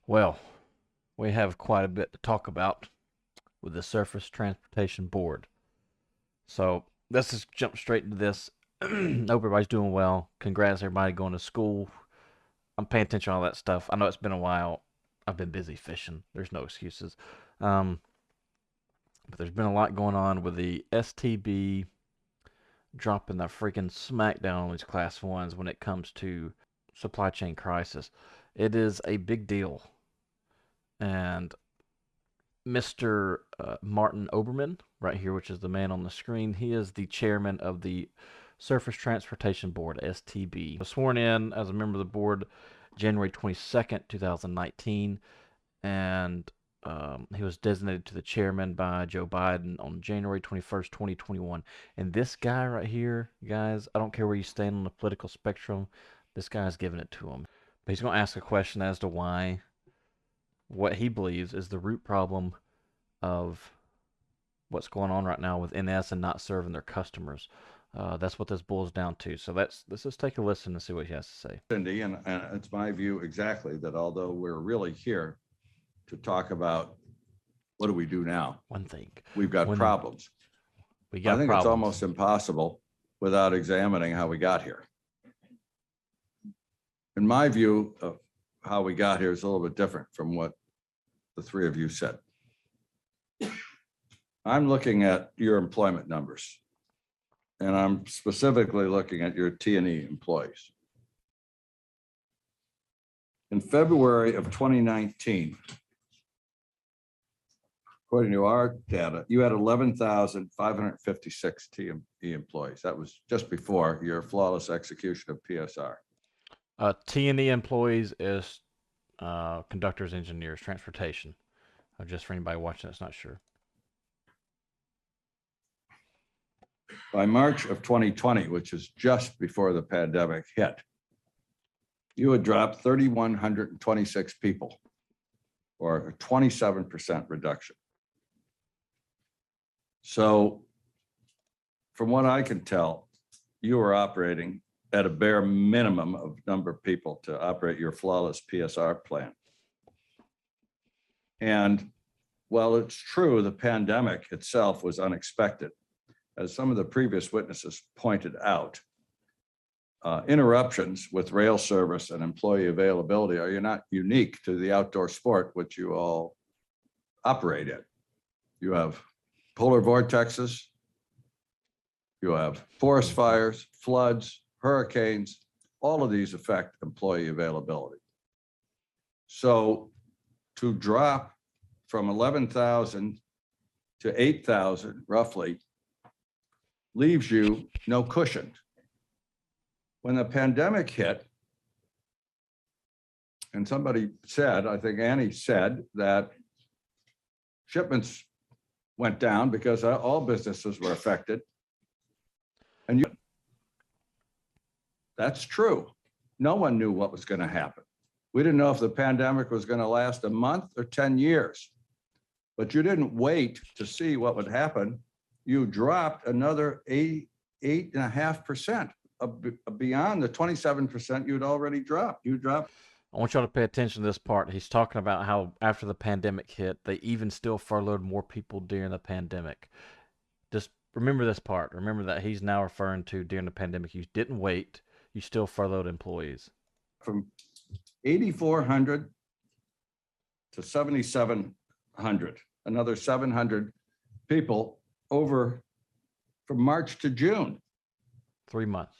Well, we have quite a bit to talk about with the Surface Transportation Board. So let's just jump straight into this. Hope everybody's doing well. Congrats, everybody going to school. I'm paying attention to all that stuff. I know it's been a while. I've been busy fishing. There's no excuses. Um, but there's been a lot going on with the STB dropping the freaking smackdown on these class ones when it comes to supply chain crisis. It is a big deal. And Mr. Martin Oberman, right here, which is the man on the screen. He is the chairman of the Surface Transportation Board, STB. Was sworn in as a member of the board January 22nd, 2019, and he was designated to the chairman by Joe Biden on January 21st, 2021. And this guy right here, guys, I don't care where you stand on the political spectrum, this guy's giving it to him. But he's going to ask a question as to why what he believes is the root problem of what's going on right now with NS and not serving their customers. That's what this boils down to. So let's just take a listen and see what he has to say. Cindy, and it's my view exactly that although we're really here to talk about what do we do now, One thing. we've got When problems. we I got think problems. it's almost impossible without examining how we got here. In my view of how we got here is a little bit different from what the three of you said. I'm looking at your employment numbers, and I'm specifically looking at your T&E employees. In February of 2019, according to our data, you had 11,556 T&E employees. That was just before your flawless execution of PSR. T&E employees is conductors, engineers, transportation. Just for anybody watching that's not sure. By March of 2020, which is just before the pandemic hit, you had dropped 3,126 people, or a 27% reduction. So from what I can tell, you were operating at a bare minimum of number of people to operate your flawless PSR plan. And while it's true, the pandemic itself was unexpected, as some of the previous witnesses pointed out, interruptions with rail service and employee availability are not unique to the outdoor sport which you all operate in. You have polar vortexes, you have forest fires, floods, hurricanes, all of these affect employee availability. So to drop from 11,000 to 8,000 roughly leaves you no cushion. When the pandemic hit, and somebody said, I think Annie said, that shipments went down because all businesses were affected. And that's true. No one knew what was going to happen. We didn't know if the pandemic was going to last a month or 10 years. But you didn't wait to see what would happen. You dropped another 8.5% beyond the 27% you'd already dropped. You dropped. I want y'all to pay attention to this part. He's talking about how after the pandemic hit, they even still furloughed more people during the pandemic. Just remember this part. Remember that he's now referring to during the pandemic. You didn't wait. You still furloughed employees. From 8,400 to 7,700, another 700 people over from March to June. 3 months.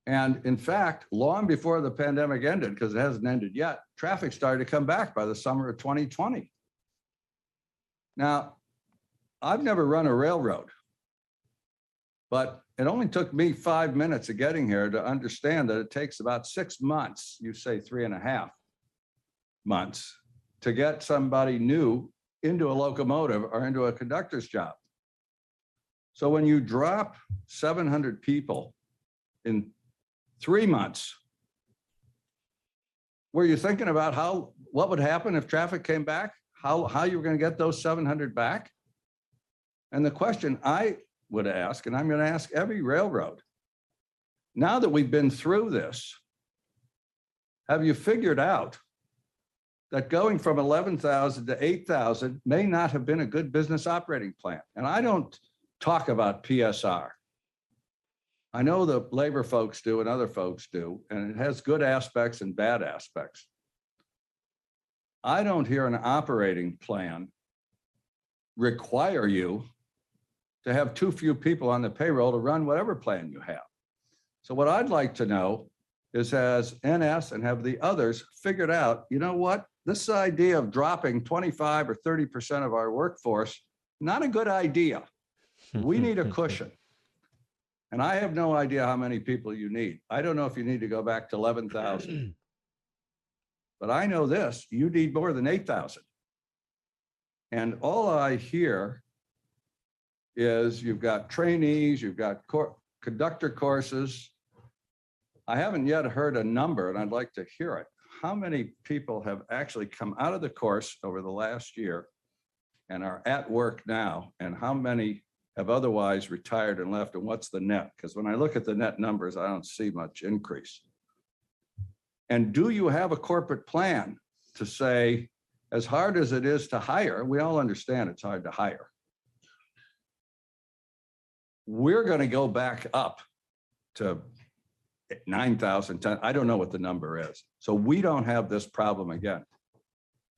And in fact, long before the pandemic ended, because it hasn't ended yet, traffic started to come back by the summer of 2020. Now, I've never run a railroad, but it only took me 5 minutes of getting here to understand that it takes about 6 months, you say 3.5 months, to get somebody new into a locomotive or into a conductor's job. So when you drop 700 people in 3 months, were you thinking about what would happen if traffic came back? How you were going to get those 700 back? And the question I would ask, and I'm going to ask every railroad, now that we've been through this, have you figured out that going from 11,000 to 8,000 may not have been a good business operating plan. And I don't talk about PSR. I know the labor folks do and other folks do, and it has good aspects and bad aspects. I don't hear an operating plan require you to have too few people on the payroll to run whatever plan you have. So what I'd like to know is, has NS and have the others figured out, you know what, this idea of dropping 25 or 30% of our workforce, not a good idea. We need a cushion. And I have no idea how many people you need. I don't know if you need to go back to 11,000. But I know this, you need more than 8,000. And all I hear is you've got trainees, you've got conductor courses. I haven't yet heard a number, and I'd like to hear it. How many people have actually come out of the course over the last year and are at work now? And how many have otherwise retired and left? And what's the net? Because when I look at the net numbers, I don't see much increase. And do you have a corporate plan to say, as hard as it is to hire, we all understand it's hard to hire. We're going to go back up to 9,000, 10. I don't know what the number is. So we don't have this problem again.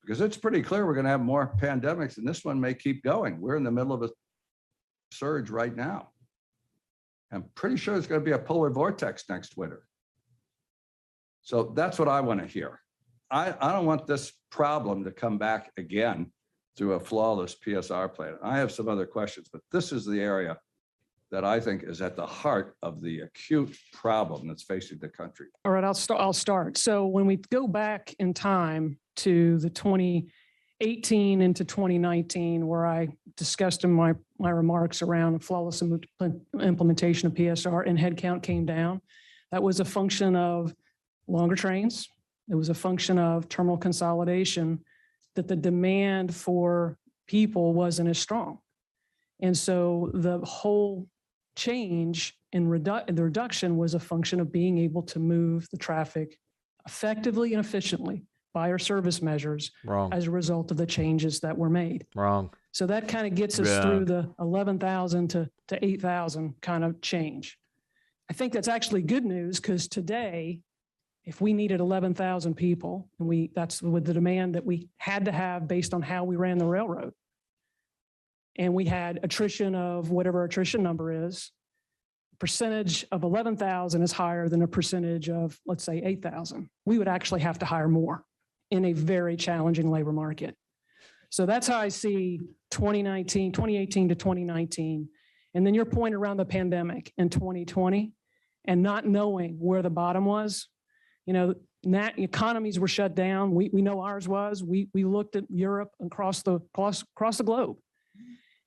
Because it's pretty clear we're going to have more pandemics, and this one may keep going. We're in the middle of a surge right now. I'm pretty sure there's going to be a polar vortex next winter. So that's what I want to hear. I don't want this problem to come back again through a flawless PSR plan. I have some other questions, but this is the area that I think is at the heart of the acute problem that's facing the country. All right, I'll start. So when we go back in time to the 2018 into 2019, where I discussed in my remarks around flawless implementation of PSR and headcount came down, that was a function of longer trains. It was a function of terminal consolidation, that the demand for people wasn't as strong. And so the whole change in the reduction was a function of being able to move the traffic effectively and efficiently by our service measures. Wrong. As a result of the changes that were made. Wrong. So that kind of gets us through the 11,000 to 8,000 kind of change. I think that's actually good news, because today, if we needed 11,000 people, and that's with the demand that we had to have based on how we ran the railroad, and we had attrition of whatever attrition number is, percentage of 11,000 is higher than a percentage of, let's say, 8,000. We would actually have to hire more in a very challenging labor market. So that's how I see 2018 to 2019. And then your point around the pandemic in 2020 and not knowing where the bottom was, economies were shut down. We know ours was. We looked at Europe and across the globe.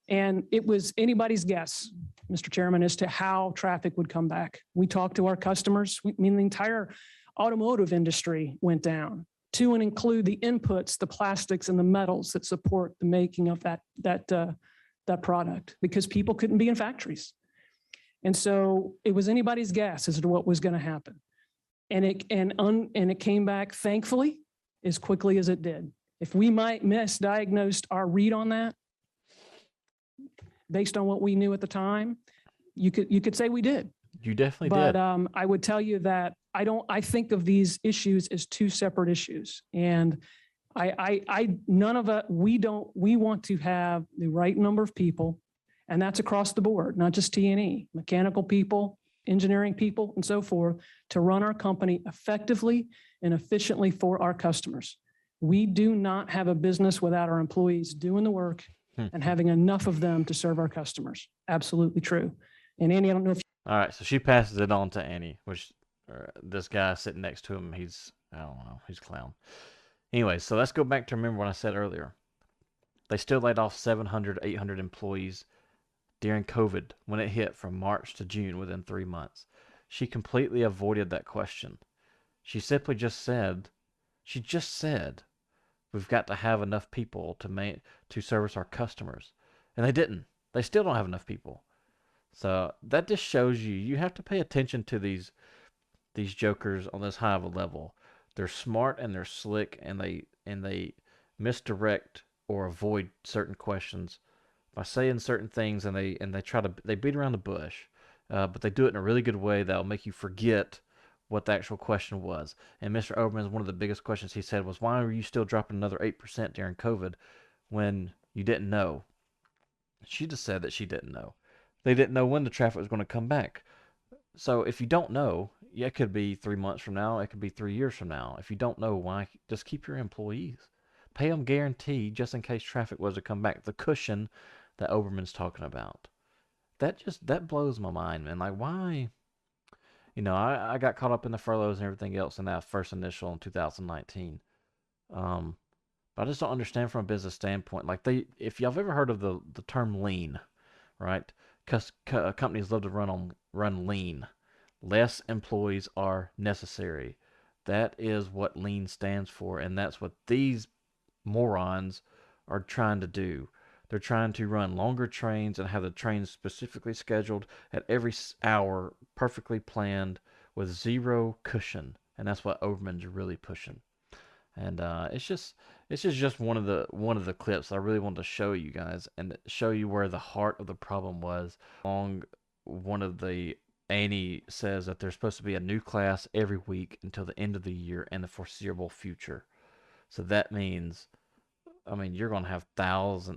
And it was anybody's guess, Mr. Chairman, as to how traffic would come back. We talked to our customers. The entire automotive industry went down, to and include the inputs, the plastics and the metals that support the making of that product, because people couldn't be in factories. And so it was anybody's guess as to what was going to happen. And it came back, thankfully, as quickly as it did. If we might misdiagnosed our read on that, based on what we knew at the time, you could say we did. You definitely did. But I would tell you that I think of these issues as two separate issues. And we want to have the right number of people, and that's across the board, not just T&E, mechanical people, engineering people, and so forth, to run our company effectively and efficiently for our customers. We do not have a business without our employees doing the work and having enough of them to serve our customers. Absolutely true. And Annie, I don't know if all right, so she passes it on to Annie, which this guy sitting next to him, I don't know, he's a clown. Anyway, so let's go back to remember what I said earlier. They still laid off 700, 800 employees during COVID when it hit from March to June within 3 months. She completely avoided that question. She simply just said, we've got to have enough people to service our customers. And they didn't. They still don't have enough people. So that just shows you have to pay attention to these jokers on this high of a level. They're smart and they're slick, and they misdirect or avoid certain questions by saying certain things, and they beat around the bush, but they do it in a really good way that'll make you forget what the actual question was. And Mr. Oberman's one of the biggest questions he said was, "Why were you still dropping another 8% during COVID when you didn't know?" She just said that she didn't know. They didn't know when the traffic was going to come back. So if you don't know, yeah, it could be 3 months from now, it could be 3 years from now. If you don't know, why just keep your employees, pay them guaranteed just in case traffic was to come back. The cushion that Oberman's talking about. That blows my mind, man. Like, why? I got caught up in the furloughs and everything else in that first initial in 2019. Um, but I just don't understand from a business standpoint. Like, if y'all have ever heard of the term lean, right? Because companies love to run lean. Less employees are necessary. That is what lean stands for, and that's what these morons are trying to do. They're trying to run longer trains and have the trains specifically scheduled at every hour, perfectly planned with zero cushion. And that's what Oberman's really pushing. And it's just one of the clips I really wanted to show you guys and show you where the heart of the problem was. Along one of the Annie says that there's supposed to be a new class every week until the end of the year and the foreseeable future. So that means, I mean, you're going to have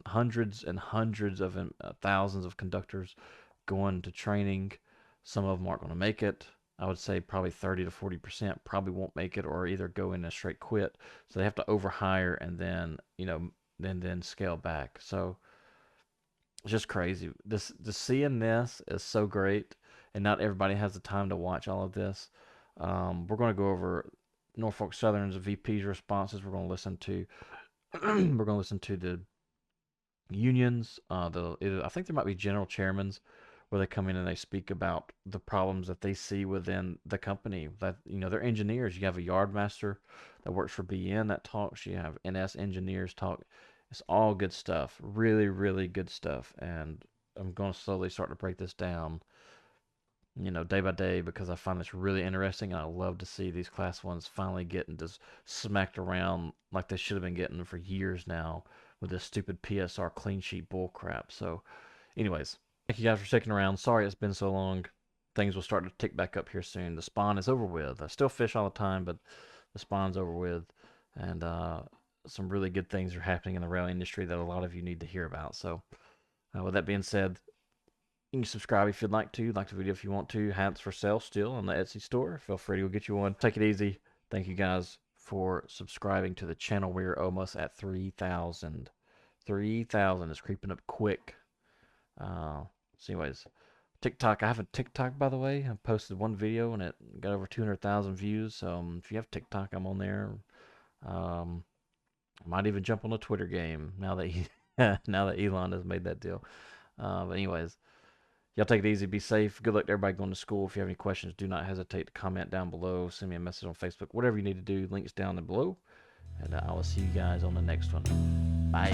hundreds and hundreds of thousands of conductors going to training. Some of them aren't going to make it. I would say probably 30 to 40% probably won't make it, or either go in and straight quit. So they have to overhire and then, then scale back. So it's just crazy. Seeing this is so great, and not everybody has the time to watch all of this. We're going to go over Norfolk Southern's VP's responses. We're going to listen to the unions. I think there might be general chairmans where they come in and they speak about the problems that they see within the company. That they're engineers. You have a yardmaster that works for BN that talks. You have NS engineers talk. It's all good stuff. Really, really good stuff. And I'm going to slowly start to break this down, day by day, because I find this really interesting, and I love to see these class ones finally getting just smacked around like they should have been getting for years now with this stupid PSR clean sheet bull crap. So, anyways, thank you guys for sticking around. Sorry it's been so long. Things will start to tick back up here soon. The spawn is over with. I still fish all the time, but the spawn's over with, and some really good things are happening in the rail industry that a lot of you need to hear about. So, with that being said, you can subscribe if you'd like to. Like the video if you want to. Hats for sale still on the Etsy store. Feel free to go get you one. Take it easy. Thank you guys for subscribing to the channel. We're almost at 3,000. 3,000 is creeping up quick. So anyways, TikTok. I have a TikTok, by the way. I posted one video and it got over 200,000 views. So if you have TikTok, I'm on there. I might even jump on a Twitter game now that Elon has made that deal. But anyways, y'all take it easy. Be safe. Good luck to everybody going to school. If you have any questions, do not hesitate to comment down below. Send me a message on Facebook. Whatever you need to do, links down below. And I will see you guys on the next one. Bye.